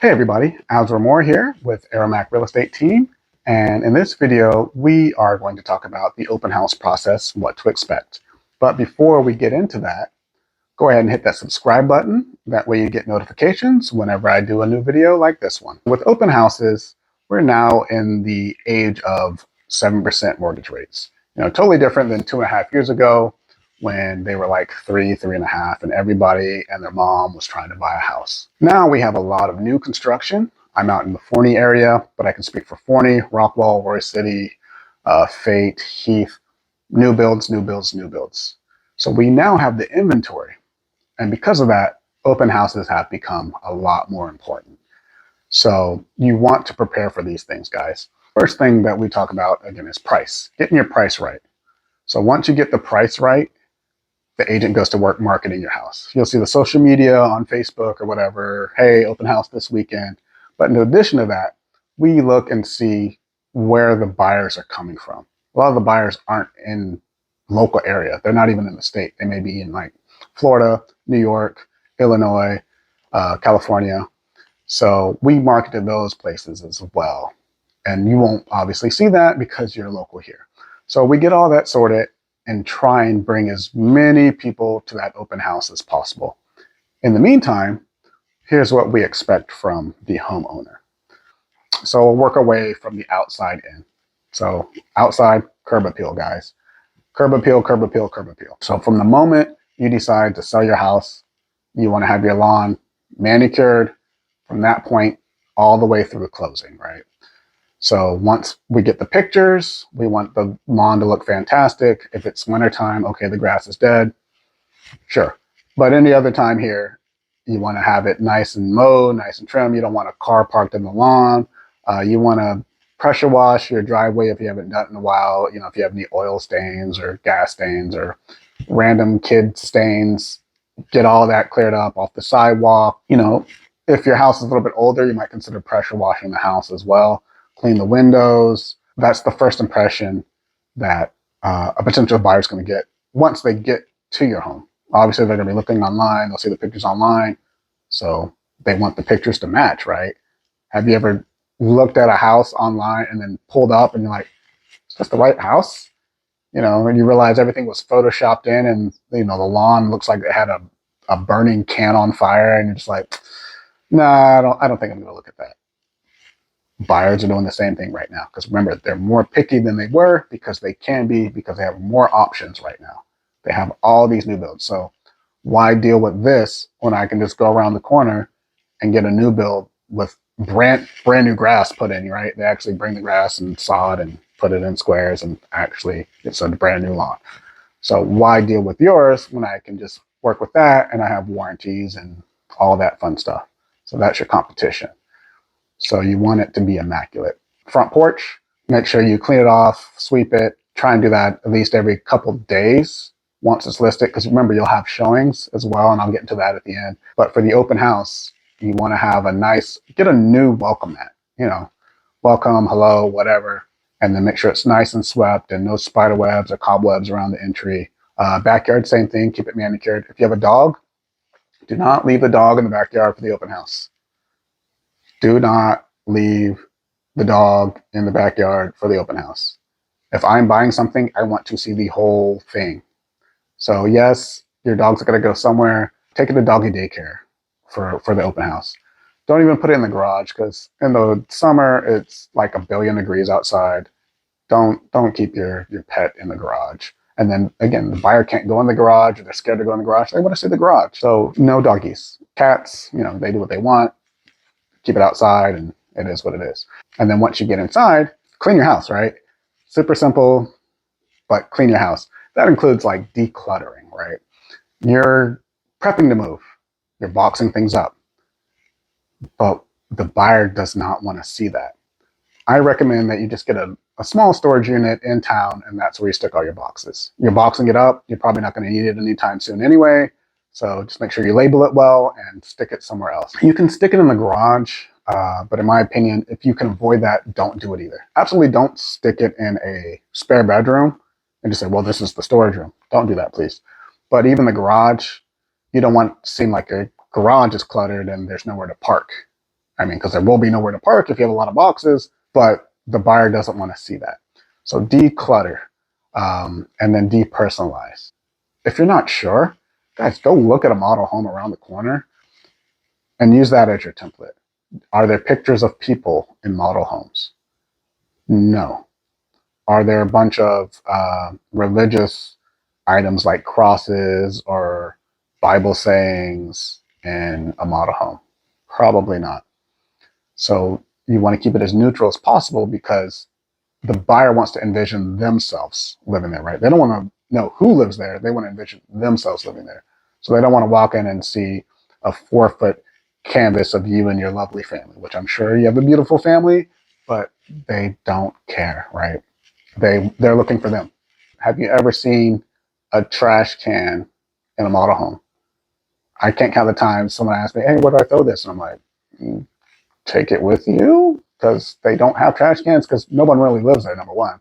Hey everybody, Alger Moore here with Aromac Real Estate Team. And in this video, we are going to talk about the open house process, what to expect. But before we get into that, go ahead and hit that subscribe button. That way you get notifications whenever I do a new video like this one. With open houses, we're now in the age of 7% mortgage rates. Totally different than 2.5 years ago when they were like 3.5, and everybody and their mom was trying to buy a house. Now we have a lot of new construction. I'm out in the Forney area, but I can speak for Forney, Rockwall, Roy City, Fate, Heath, new builds. So we now have the inventory. And because of that, open houses have become a lot more important. So you want to prepare for these things, guys. First thing that we talk about, again, is price. Getting your price right. So once you get the price right, the agent goes to work marketing your house. You'll see the social media on Facebook or whatever, hey, open house this weekend. But in addition to that, we look and see where the buyers are coming from. A lot of the buyers aren't in local area. They're not even in the state. They may be in like Florida, New York, Illinois, California. So we marketed those places as well. And you won't obviously see that because you're local here. So we get all that sorted and try and bring as many people to that open house as possible. In the meantime, here's what we expect from the homeowner. So we'll work our way from the outside in. So outside, curb appeal, guys. Curb appeal. So from the moment you decide to sell your house, you want to have your lawn manicured from that point all the way through the closing, right? So once we get the pictures, we want the lawn to look fantastic. If it's wintertime, okay, the grass is dead, sure. But any other time here, you want to have it nice and mowed, nice and trimmed. You don't want a car parked in the lawn. You want to pressure wash your driveway if you haven't done it in a while. If you have any oil stains or gas stains or random kid stains, get all that cleared up off the sidewalk. If your house is a little bit older, you might consider pressure washing the house as well. Clean the windows. That's the first impression that a potential buyer is going to get once they get to your home. Obviously, they're going to be looking online. They'll see the pictures online. So they want the pictures to match, right? Have you ever looked at a house online and then pulled up and you're like, is this the right house? And you realize everything was photoshopped in and, the lawn looks like it had a burning can on fire. And you're just like, nah, I don't think I'm going to look at that. Buyers are doing the same thing right now because remember, they're more picky than they were because they can be, because they have more options right now. They have all these new builds. So why deal with this when I can just go around the corner and get a new build with brand new grass put in, right? They actually bring the grass and sod and put it in squares and actually it's a brand new lawn. So why deal with yours when I can just work with that and I have warranties and all that fun stuff? So that's your competition. So you want it to be immaculate. Front porch, make sure you clean it off, sweep it. Try and do that at least every couple days once it's listed, because remember, you'll have showings as well, and I'll get into that at the end. But for the open house, you want to have get a new welcome mat, welcome, hello, whatever, and then make sure it's nice and swept and no spider webs or cobwebs around the entry. Backyard, same thing, keep it manicured. If you have a dog, do not leave the dog in the backyard for the open house. Do not leave the dog in the backyard for the open house. If I'm buying something, I want to see the whole thing. So yes, your dog's going to go somewhere. Take it to doggy daycare for the open house. Don't even put it in the garage because in the summer, it's like 1 billion degrees outside. Don't keep your pet in the garage. And then again, the buyer can't go in the garage or they're scared to go in the garage. They want to see the garage. So no doggies. Cats, they do what they want. Keep it outside and it is what it is. And then once you get inside, clean your house, right? Super simple, but clean your house. That includes like decluttering, right? You're prepping to move. You're boxing things up. But the buyer does not want to see that. I recommend that you just get a small storage unit in town and that's where you stick all your boxes. You're boxing it up. You're probably not going to need it anytime soon anyway. So just make sure you label it well and stick it somewhere else. You can stick it in the garage, but in my opinion, if you can avoid that, don't do it either. Absolutely don't stick it in a spare bedroom and just say, well, this is the storage room. Don't do that, please. But even the garage, you don't want it to seem like a garage is cluttered and there's nowhere to park. I mean, because there will be nowhere to park if you have a lot of boxes, but the buyer doesn't want to see that. So declutter, and then depersonalize. If you're not sure, guys, go look at a model home around the corner and use that as your template. Are there pictures of people in model homes? No. Are there a bunch of religious items like crosses or Bible sayings in a model home? Probably not. So you want to keep it as neutral as possible because the buyer wants to envision themselves living there, right? They don't want to know who lives there. They want to envision themselves living there. So they don't want to walk in and see a 4-foot canvas of you and your lovely family, which I'm sure you have a beautiful family, but they don't care, right? They're looking for them. Have you ever seen a trash can in a model home? I can't count the times someone asks me, hey, where do I throw this? And I'm like, take it with you, because they don't have trash cans because no one really lives there, number one.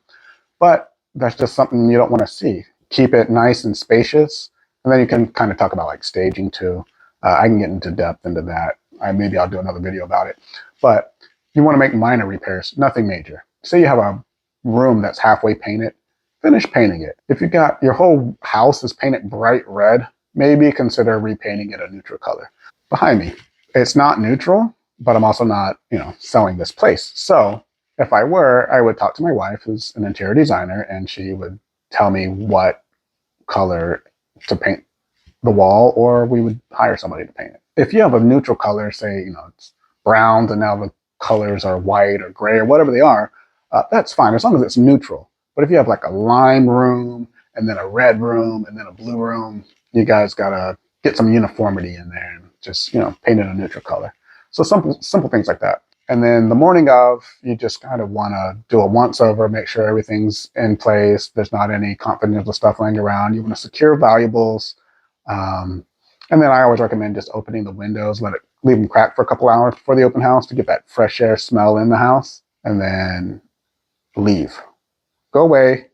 But that's just something you don't want to see. Keep it nice and spacious. And then you can kind of talk about like staging too. I can get into depth into that. Maybe I'll do another video about it. But you want to make minor repairs, nothing major. Say you have a room that's halfway painted, finish painting it. If you got your whole house is painted bright red, maybe consider repainting it a neutral color. Behind me, it's not neutral, but I'm also not, selling this place. So if I were, I would talk to my wife, who's an interior designer, and she would tell me what color to paint the wall, or we would hire somebody to paint it. If you have a neutral color, say, it's browns and now the colors are white or gray or whatever they are, that's fine as long as it's neutral. But if you have like a lime room and then a red room and then a blue room, you guys gotta get some uniformity in there and just, paint it a neutral color. So simple things like that. And then the morning of, you just kind of want to do a once over, make sure everything's in place. There's not any confidential stuff laying around. You want to secure valuables. And then I always recommend just opening the windows, leave them cracked for a couple hours before the open house to get that fresh air smell in the house, and then leave. Go away,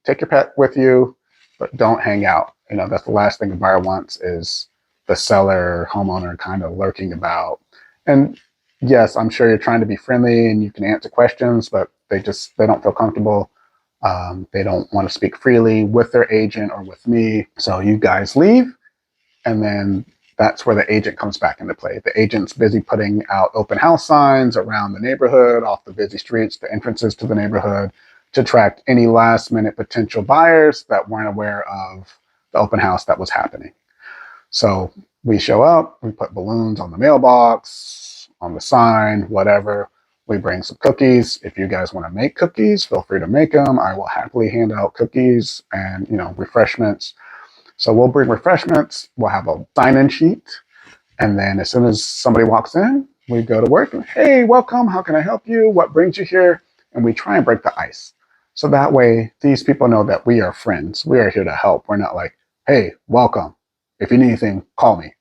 take your pet with you, but don't hang out. That's the last thing a buyer wants, is the seller, homeowner kind of lurking about. And yes, I'm sure you're trying to be friendly and you can answer questions, but they don't feel comfortable. They don't want to speak freely with their agent or with me. So you guys leave, and then that's where the agent comes back into play. The agent's busy putting out open house signs around the neighborhood, off the busy streets, the entrances to the neighborhood, to attract any last minute potential buyers that weren't aware of the open house that was happening. So we show up, we put balloons on the mailbox, on the sign, whatever. We bring some cookies. If you guys want to make cookies, feel free to make them. I will happily hand out cookies and, refreshments. So we'll bring refreshments. We'll have a sign-in sheet. And then as soon as somebody walks in, we go to work. And, hey, welcome. How can I help you? What brings you here? And we try and break the ice. So that way, these people know that we are friends. We are here to help. We're not like, hey, welcome. If you need anything, call me.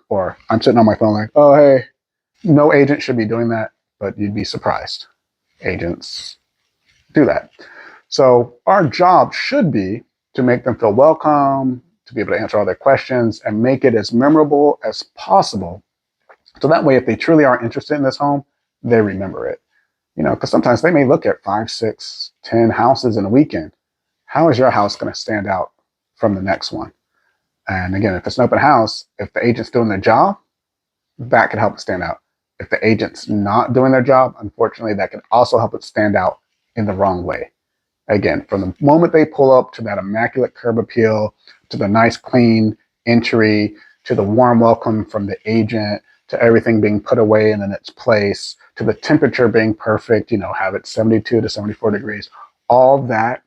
Or I'm sitting on my phone like, oh, hey. No agent should be doing that, but you'd be surprised. Agents do that. So our job should be to make them feel welcome, to be able to answer all their questions, and make it as memorable as possible. So that way, if they truly are interested in this home, they remember it. Because sometimes they may look at 5, 6, 10 houses in a weekend. How is your house going to stand out from the next one? And again, if it's an open house, if the agent's doing their job, that can help it stand out. If the agent's not doing their job, unfortunately, that can also help it stand out in the wrong way. Again, from the moment they pull up to that immaculate curb appeal, to the nice clean entry, to the warm welcome from the agent, to everything being put away and in its place, to the temperature being perfect, have it 72 to 74 degrees, all that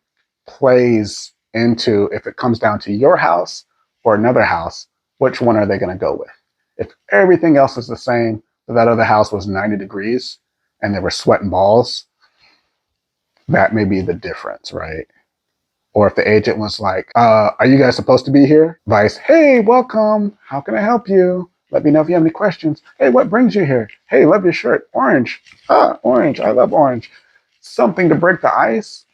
plays into, if it comes down to your house or another house, which one are they going to go with? If everything else is the same, but that other house was 90 degrees and they were sweating balls, that may be the difference, right? Or if the agent was like, are you guys supposed to be here? Vice, hey, welcome. How can I help you? Let me know if you have any questions. Hey, what brings you here? Hey, love your shirt. Orange. Orange. I love orange. Something to break the ice.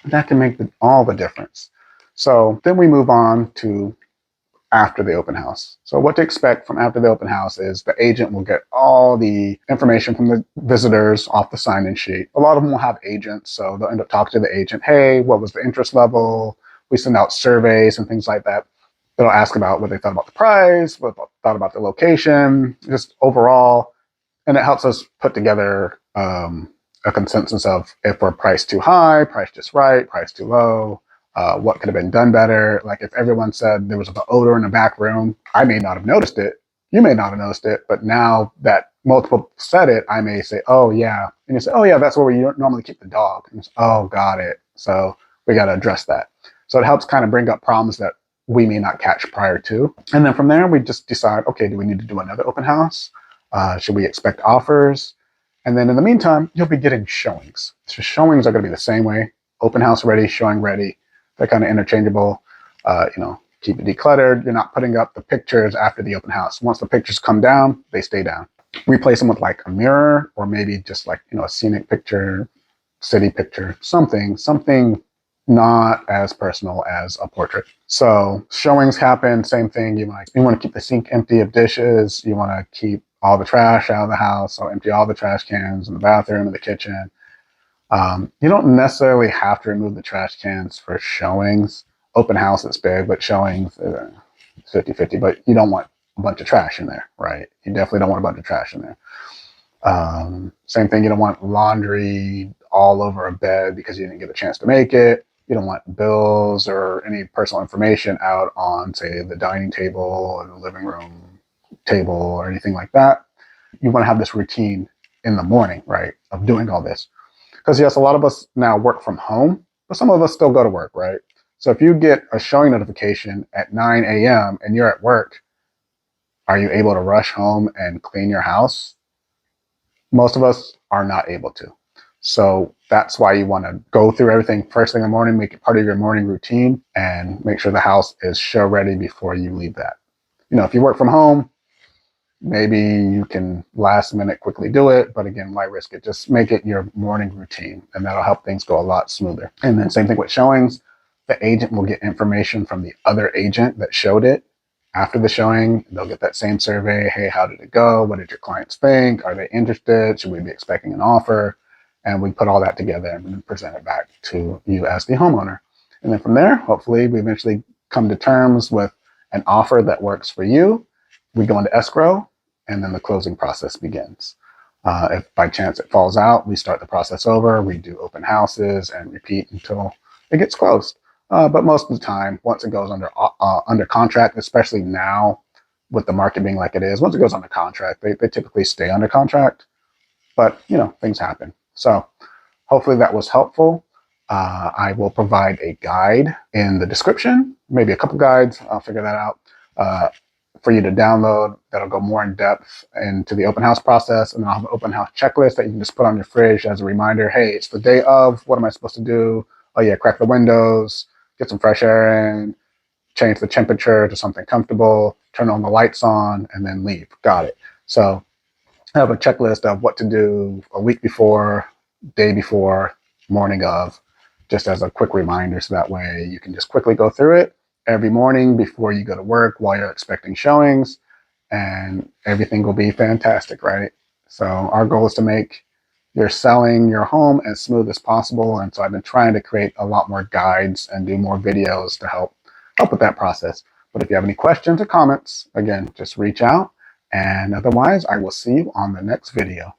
That can make all the difference. So then we move on to after the open house. So what to expect from after the open house is the agent will get all the information from the visitors off the sign-in sheet. A lot of them will have agents, so they'll end up talking to the agent. Hey, what was the interest level? We send out surveys and things like that. They'll ask about what they thought about the price, what they thought about the location, just overall. And it helps us put together a consensus of if we're priced too high, priced just right, priced too low, what could have been done better. Like if everyone said there was an odor in the back room, I may not have noticed it. You may not have noticed it, but now that multiple said it, I may say, oh yeah. And you say, oh yeah, that's where we normally keep the dog. And say, oh, got it. So we got to address that. So it helps kind of bring up problems that we may not catch prior to. And then from there, we just decide, okay, do we need to do another open house? Should we expect offers? And then in the meantime, you'll be getting showings. So showings are going to be the same way. Open house ready, showing ready. They're kind of interchangeable. Keep it decluttered. You're not putting up the pictures after the open house. Once the pictures come down, they stay down. Replace them with like a mirror or maybe just like, a scenic picture, city picture, something not as personal as a portrait. So showings happen, same thing. You want to keep the sink empty of dishes. You want to keep all the trash out of the house. So empty all the trash cans in the bathroom and the kitchen. You don't necessarily have to remove the trash cans for showings. Open house is big, but showings, 50-50, but you don't want a bunch of trash in there, right? You definitely don't want a bunch of trash in there. Same thing, you don't want laundry all over a bed because you didn't get a chance to make it. You don't want bills or any personal information out on, say, the dining table or the living room table or anything like that. You want to have this routine in the morning, right, of doing all this. Because yes, a lot of us now work from home, but some of us still go to work, right? So if you get a showing notification at 9 a.m. and you're at work, are you able to rush home and clean your house? Most of us are not able to. So that's why you want to go through everything first thing in the morning, make it part of your morning routine, and make sure the house is show ready before you leave that. If you work from home, maybe you can last minute quickly do it, but again, why risk it? Just make it your morning routine, and that'll help things go a lot smoother. And then same thing with showings. The agent will get information from the other agent that showed it. After the showing, they'll get that same survey. Hey, how did it go? What did your clients think? Are they interested? Should we be expecting an offer? And we put all that together and present it back to you as the homeowner. And then from there, hopefully we eventually come to terms with an offer that works for you. We go into escrow, and then the closing process begins. If by chance it falls out, we start the process over. We do open houses and repeat until it gets closed. But most of the time, once it goes under contract, especially now with the market being like it is, once it goes under contract, they typically stay under contract. But, things happen. So hopefully that was helpful. I will provide a guide in the description, maybe a couple guides. I'll figure that out for you to download. That'll go more in depth into the open house process. And then I'll have an open house checklist that you can just put on your fridge as a reminder. Hey, it's the day of. What am I supposed to do? Oh yeah, crack the windows, get some fresh air in, change the temperature to something comfortable, turn on the lights on, and then leave. Got it. So I have a checklist of what to do a week before, day before, morning of, just as a quick reminder. So that way you can just quickly go through it every morning before you go to work while you're expecting showings, and everything will be fantastic, right? So our goal is to make your selling your home as smooth as possible. And so I've been trying to create a lot more guides and do more videos to help with that process. But if you have any questions or comments, again, just reach out. And otherwise, I will see you on the next video.